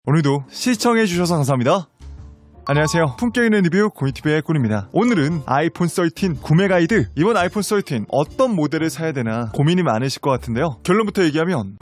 오늘도 시청해주셔서 감사합니다. 안녕하세요. 품격 있는 리뷰 고이티비의 꾼입니다. 오늘은 아이폰 13 구매 가이드. 이번 아이폰 13 어떤 모델을 사야 되나 고민이 많으실 것 같은데요. 결론부터 얘기하면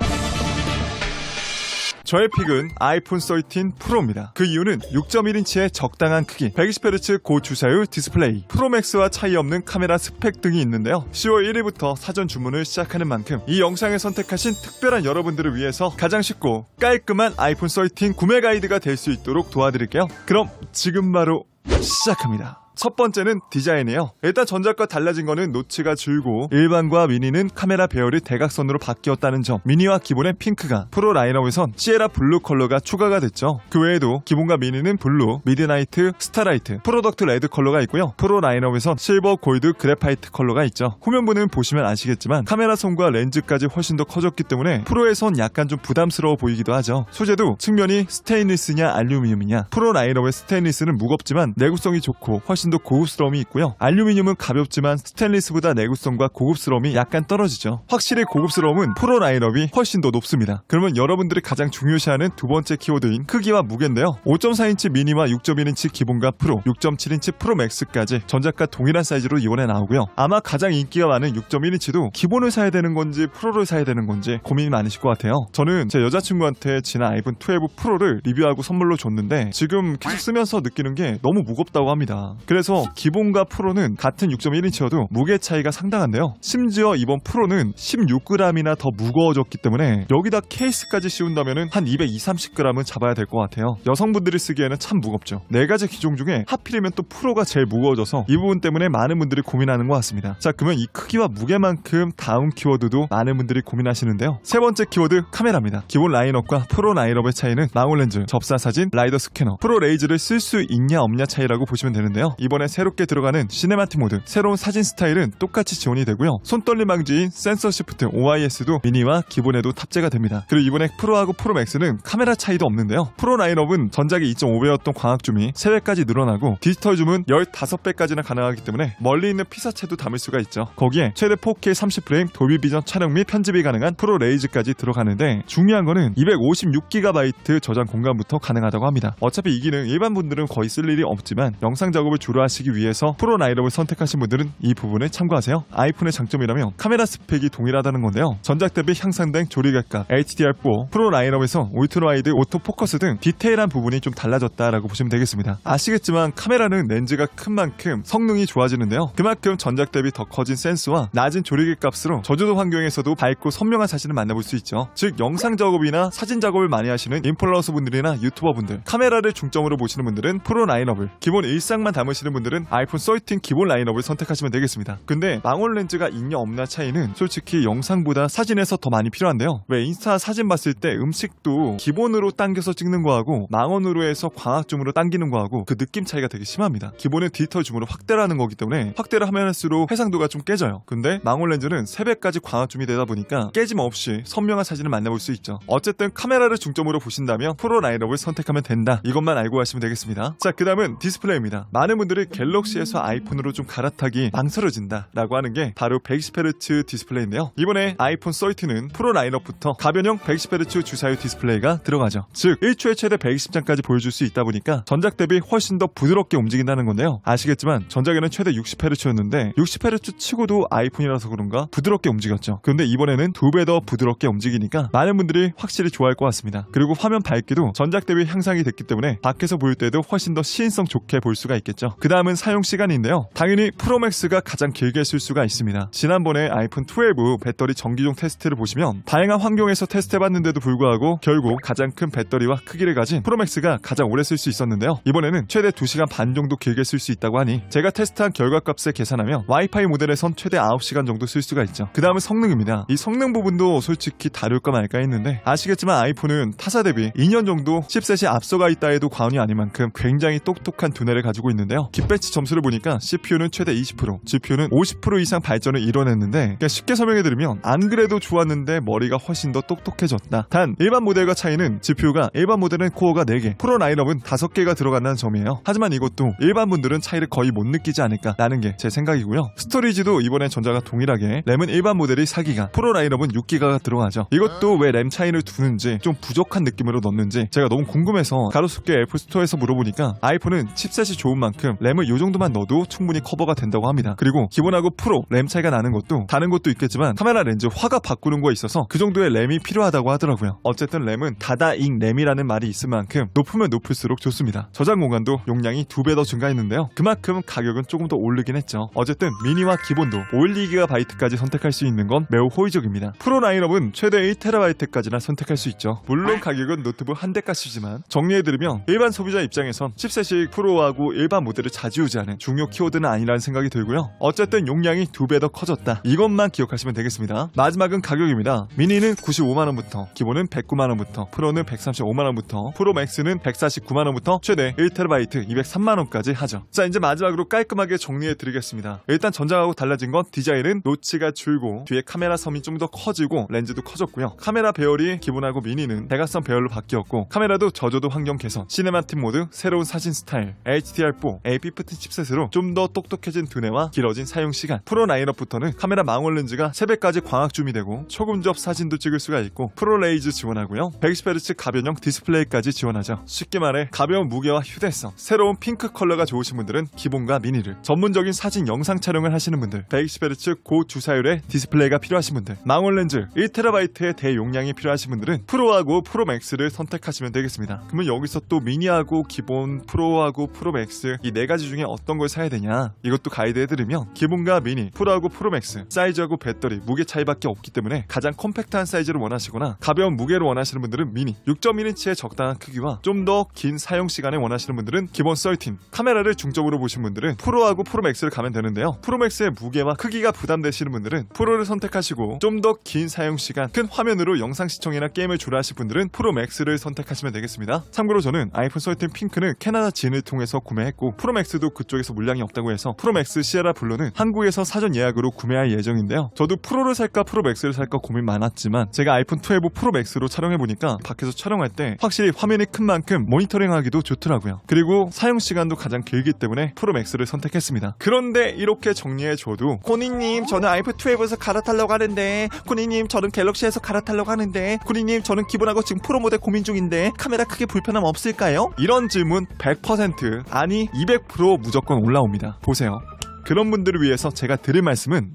저의 픽은 아이폰 13 프로입니다. 그 이유는 6.1인치의 적당한 크기, 120Hz 고주사율 디스플레이, 프로맥스와 차이 없는 카메라 스펙 등이 있는데요. 10월 1일부터 사전 주문을 시작하는 만큼 이 영상을 선택하신 특별한 여러분들을 위해서 가장 쉽고 깔끔한 아이폰 13 구매 가이드가 될 수 있도록 도와드릴게요. 그럼 지금 바로 시작합니다. 첫 번째는 디자인이에요. 일단 전작과 달라진 거는 노치가 줄고 일반과 미니는 카메라 배열이 대각선으로 바뀌었다는 점. 미니와 기본의 핑크가, 프로 라인업에선 시에라 블루 컬러가 추가가 됐죠. 그 외에도 기본과 미니는 블루, 미드나이트, 스타라이트, 프로덕트 레드 컬러가 있고요. 프로 라인업에선 실버, 골드, 그래파이트 컬러가 있죠. 후면부는 보시면 아시겠지만 카메라 선과 렌즈까지 훨씬 더 커졌기 때문에 프로에선 약간 좀 부담스러워 보이기도 하죠. 소재도 측면이 스테인리스냐 알루미늄이냐. 프로 라인업의 스테인리스는 무겁지만 내구성이 좋고 훨씬 더 고급스러움이 있고요. 알루미늄은 가볍지만 스테인리스보다 내구성과 고급스러움이 약간 떨어지죠. 확실히 고급스러움은 프로 라인업이 훨씬 더 높습니다. 그러면 여러분들이 가장 중요시하는 두 번째 키워드인 크기와 무게인데요. 5.4인치 미니와 6.1인치 기본과 프로, 6.7인치 프로 맥스까지 전작과 동일한 사이즈로 이번에 나오고요. 아마 가장 인기가 많은 6.1인치도 기본을 사야 되는 건지 프로를 사야 되는 건지 고민이 많으실 것 같아요. 저는 제 여자친구한테 지난 아이폰 12 프로를 리뷰하고 선물로 줬는데 지금 계속 쓰면서 느끼는 게 너무 무겁다고 합니다. 그래서 기본과 프로는 같은 6.1인치여도 무게 차이가 상당한데요. 심지어 이번 프로는 16g이나 더 무거워졌기 때문에 여기다 케이스까지 씌운다면 한 220-30g은 잡아야 될 것 같아요. 여성분들이 쓰기에는 참 무겁죠. 4가지 기종 중에 하필이면 또 프로가 제일 무거워져서 이 부분 때문에 많은 분들이 고민하는 것 같습니다. 자, 그러면 이 크기와 무게만큼 다음 키워드도 많은 분들이 고민하시는데요. 세 번째 키워드 카메라입니다. 기본 라인업과 프로 라인업의 차이는 망원 렌즈, 접사 사진, 라이더 스캐너, 프로 레이즈를 쓸 수 있냐 없냐 차이라고 보시면 되는데요. 이번에 새롭게 들어가는 시네마틱 모드, 새로운 사진 스타일은 똑같이 지원이 되고요. 손떨림 방지인 센서 시프트 OIS도 미니와 기본에도 탑재가 됩니다. 그리고 이번에 프로하고 프로 맥스는 카메라 차이도 없는데요. 프로 라인업은 전작이 2.5배였던 광학 줌이 3배까지 늘어나고 디지털 줌은 15배까지나 가능하기 때문에 멀리 있는 피사체도 담을 수가 있죠. 거기에 최대 4K 30프레임 돌비 비전 촬영 및 편집이 가능한 프로 레이즈까지 들어가는데 중요한 거는 256GB 저장 공간부터 가능하다고 합니다. 어차피 이 기능 일반 분들은 거의 쓸 일이 없지만 영상 작업을 주로 하시기 위해서 프로 라인업을 선택하신 분들은 이 부분을 참고하세요. 아이폰의 장점이라면 카메라 스펙이 동일하다는 건데요. 전작 대비 향상된 조리각각, HDR4, 프로 라인업에서 울트라와이드, 오토포커스 등 디테일한 부분이 좀 달라졌다라고 보시면 되겠습니다. 아시겠지만 카메라는 렌즈가 큰 만큼 성능이 좋아지는데요. 그만큼 전작 대비 더 커진 센스와 낮은 조리개 값으로 저조도 환경에서도 밝고 선명한 사진을 만나볼 수 있죠. 즉 영상 작업이나 사진 작업을 많이 하시는 인플루언서 분들이나 유튜버 분들, 카메라를 중점으로 보시는 분들은 프로 라인업을, 기본 일상만 담으시는 분들은 아이폰 13 기본 라인업을 선택하시면 되겠습니다. 근데 망원 렌즈가 있냐 없냐 차이는 솔직히 영상보다 사진에서 더 많이 필요한데요. 왜 인스타 사진 봤을 때 음식도 기본으로 당겨서 찍는 거하고 망원으로 해서 광학 줌으로 당기는 거하고 그 느낌 차이가 되게 심합니다. 기본은 디지털 줌으로 확대를 하는 거기 때문에 확대를 하면 할수록 해상도가 좀 깨져요. 근데 망원 렌즈는 3배까지 광학 줌이 되다 보니까 깨짐 없이 선명한 사진을 만나볼 수 있죠. 어쨌든 카메라를 중점으로 보신다면 프로 라인업을 선택하면 된다. 이것만 알고 가시면 되겠습니다. 자, 그 다음은 디스플레이입니다. 많은 분들이 갤럭시에서 아이폰으로 좀 갈아타기 망설여진다 라고 하는 게 바로 120Hz 디스플레이인데요. 이번에 아이폰 13은 프로 라인업부터 가변형 120Hz 주사율 디스플레이가 들어가죠. 즉 1초에 최대 120장까지 보여줄 수 있다 보니까 전작 대비 훨씬 더 부드럽게 움직인다는 건데요. 아시겠지만 전작에는 최대 60Hz였는데 60Hz 치고도 아이폰이라서 그런가 부드럽게 움직였죠. 그런데 이번에는 2배 더 부드럽게 움직이니까 많은 분들이 확실히 좋아할 것 같습니다. 그리고 화면 밝기도 전작 대비 향상이 됐기 때문에 밖에서 볼 때도 훨씬 더 시인성 좋게 볼 수가 있겠죠. 그 다음은 사용 시간인데요. 당연히 프로맥스가 가장 길게 쓸 수가 있습니다. 지난번에 아이폰 12 배터리 전기종 테스트를 보시면 다양한 환경에서 테스트해봤는데도 불구하고 결국 가장 큰 배터리와 크기를 가진 프로맥스가 가장 오래 쓸 수 있었는데요. 이번에는 최대 2시간 반 정도 길게 쓸 수 있다고 하니 제가 테스트한 결과값을 계산하면 와이파이 모델에선 최대 9시간 정도 쓸 수가 있죠. 그 다음은 성능입니다. 이 성능 부분도 솔직히 다룰까 말까 했는데 아시겠지만 아이폰은 타사 대비 2년 정도 칩셋이 앞서가 있다 해도 과언이 아닐 만큼 굉장히 똑똑한 두뇌를 가지고 있는데요. 있는데요. 깃벤치 점수를 보니까 CPU는 최대 20%, GPU는 50% 이상 발전을 이뤄냈는데 그냥 쉽게 설명해드리면 안 그래도 좋았는데 머리가 훨씬 더 똑똑해졌다. 단 일반 모델과 차이는 GPU가 일반 모델은 코어가 4개, 프로 라인업은 5개가 들어간다는 점이에요. 하지만 이것도 일반 분들은 차이를 거의 못 느끼지 않을까라는 게 제 생각이고요. 스토리지도 이번엔 전자가 동일하게 램은 일반 모델이 4기가, 프로 라인업은 6기가가 들어가죠. 이것도 왜 램 차이를 두는지 좀 부족한 느낌으로 넣는지 제가 너무 궁금해서 가로수께 애플스토어에서 물어보니까 아이폰은 칩셋이 좋은 만큼 램을 이 정도만 넣어도 충분히 커버가 된다고 합니다. 그리고 기본하고 프로 램 차이가 나는 것도 다른 것도 있겠지만 카메라 렌즈 화가 바꾸는 거에 있어서 그 정도의 램이 필요하다고 하더라고요. 어쨌든 램은 다다익 램이라는 말이 있을 만큼 높으면 높을수록 좋습니다. 저장 공간도 용량이 2배 더 증가했는데요. 그만큼 가격은 조금 더 오르긴 했죠. 어쨌든 미니와 기본도 512GB까지 선택할 수 있는 건 매우 호의적입니다. 프로 라인업은 최대 1TB까지나 선택할 수 있죠. 물론 가격은 노트북 한 대 값이지만 정리해드리면 일반 소비자 입장에선 칩셋이 프로하고 일반 모델을 좌지우지하는 중요 키워드는 아니라는 생각이 들고요. 어쨌든 용량이 2배 더 커졌다. 이것만 기억하시면 되겠습니다. 마지막은 가격입니다. 미니는 95만원부터, 기본은 109만원부터, 프로는 135만원부터, 프로 맥스는 149만원부터 최대 1TB 203만원까지 하죠. 자, 이제 마지막으로 깔끔하게 정리해드리겠습니다. 일단 전작하고 달라진 건 디자인은 노치가 줄고 뒤에 카메라 섬이 좀 더 커지고 렌즈도 커졌고요. 카메라 배열이 기본하고 미니는 대각선 배열로 바뀌었고 카메라도 저조도 환경 개선, 시네마틱 모드, 새로운 사진 스타일, HDR4, AP15 칩셋으로 좀 더 똑똑해진 두뇌와 길어진 사용 시간. 프로 라인업부터는 카메라 망원 렌즈가 3배까지 광학 줌이 되고 초금접 사진도 찍을 수가 있고 프로 레이즈 지원하고요. 120Hz 가변형 디스플레이까지 지원하죠. 쉽게 말해 가벼운 무게와 휴대성, 새로운 핑크 컬러가 좋으신 분들은 기본과 미니를, 전문적인 사진 영상 촬영을 하시는 분들, 120Hz 고주사율의 디스플레이가 필요하신 분들, 망원 렌즈 1TB의 대용량이 필요하신 분들은 프로하고 프로 맥스를 선택하시면 되겠습니다. 그러면 여기서 또 미니하고 기본, 프로하고 프로 맥스 이 4가지 중에 어떤 걸 사야 되냐, 이것도 가이드해드리면 기본과 미니, 프로하고 프로 맥스 사이즈하고 배터리, 무게 차이밖에 없기 때문에 가장 컴팩트한 사이즈를 원하시거나 가벼운 무게를 원하시는 분들은 미니, 6.1인치의 적당한 크기와 좀 더 긴 사용 시간을 원하시는 분들은 기본 13, 카메라를 중점으로 보신 분들은 프로하고 프로 맥스를 가면 되는데요. 프로 맥스의 무게와 크기가 부담되시는 분들은 프로를 선택하시고 좀 더 긴 사용 시간, 큰 화면으로 영상 시청이나 게임을 주로 하실 분들은 프로 맥스를 선택하시면 되겠습니다. 참고로 저는 아이폰 13 핑크는 캐나다 진을 통해서 구매했고 프로 맥스도 그쪽에서 물량이 없다고 해서 프로 맥스 시에라 블루는 한국에서 사전 예약으로 구매할 예정인데요. 저도 프로를 살까 프로 맥스를 살까 고민 많았지만 제가 아이폰 12 프로 맥스로 촬영해보니까 밖에서 촬영할 때 확실히 화면이 큰 만큼 모니터링하기도 좋더라고요. 그리고 사용 시간도 가장 길기 때문에 프로 맥스를 선택했습니다. 그런데 이렇게 정리해줘도 코니님 저는 아이폰 12에서 갈아타려고 하는데, 코니님 저는 갤럭시에서 갈아타려고 하는데, 코니님 저는 기본하고 지금 프로 모델 고민 중인데 카메라 크게 불편함 없을까요? 이런 질문 100% 아니 200% 무조건 올라옵니다. 보세요. 그런 분들을 위해서 제가 드릴 말씀은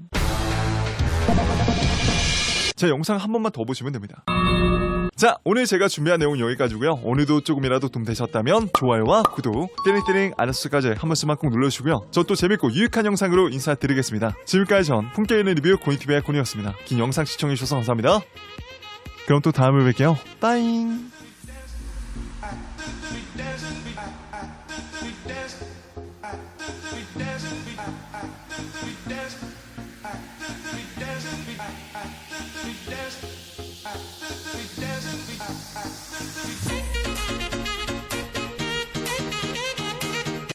제 영상 한 번만 더 보시면 됩니다. 자, 오늘 제가 준비한 내용 여기까지고요. 오늘도 조금이라도 도움 되셨다면 좋아요와 구독, 띠링띠링 알람까지 한 번씩만 꼭 눌러주시고요. 저 또 재밌고 유익한 영상으로 인사드리겠습니다. 지금까지 전 품격있는 리뷰 코니TV의 코니였습니다. 긴 영상 시청해주셔서 감사합니다. 그럼 또 다음에 뵐게요. 빠잉.